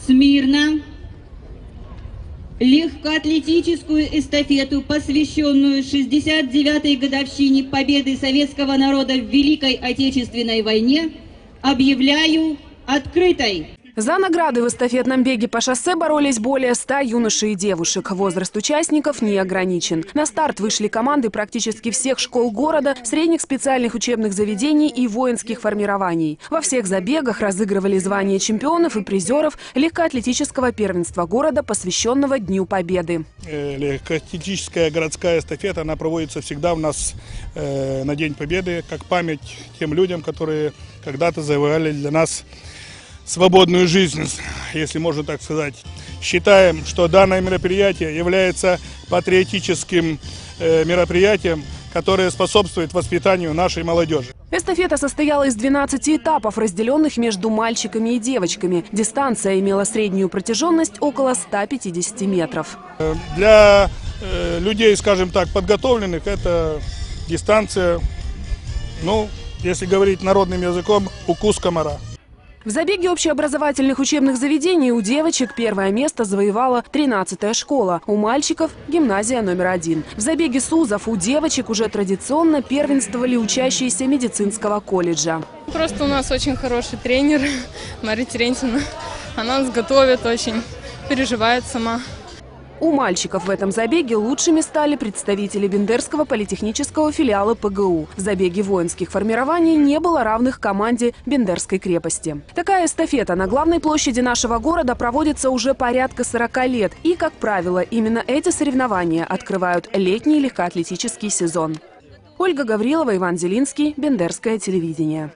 смирно легкоатлетическую эстафету, посвященную 69-й годовщине победы советского народа в Великой Отечественной войне, объявляю открытой. За награды в эстафетном беге по шоссе боролись более 100 юношей и девушек. Возраст участников не ограничен. На старт вышли команды практически всех школ города, средних специальных учебных заведений и воинских формирований. Во всех забегах разыгрывали звания чемпионов и призеров легкоатлетического первенства города, посвященного Дню Победы. Легкоатлетическая городская эстафета, она проводится всегда у нас на День Победы, как память тем людям, которые когда-то завоевали для нас свободную жизнь, если можно так сказать. Считаем, что данное мероприятие является патриотическим мероприятием, которое способствует воспитанию нашей молодежи. Эстафета состояла из 12 этапов, разделенных между мальчиками и девочками. Дистанция имела среднюю протяженность около 150 метров. Для людей, скажем так, подготовленных, это дистанция, если говорить народным языком, укус комара. В забеге общеобразовательных учебных заведений у девочек первое место завоевала 13-я школа, у мальчиков – гимназия номер 1. В забеге СУЗов у девочек уже традиционно первенствовали учащиеся медицинского колледжа. Просто у нас очень хороший тренер Мария Терентьевна. Она нас готовит очень, переживает сама. У мальчиков в этом забеге лучшими стали представители Бендерского политехнического филиала ПГУ. В забеге воинских формирований не было равных команде Бендерской крепости. Такая эстафета на главной площади нашего города проводится уже порядка 40 лет. И, как правило, именно эти соревнования открывают летний легкоатлетический сезон. Ольга Гаврилова, Иван Зелинский, Бендерское телевидение.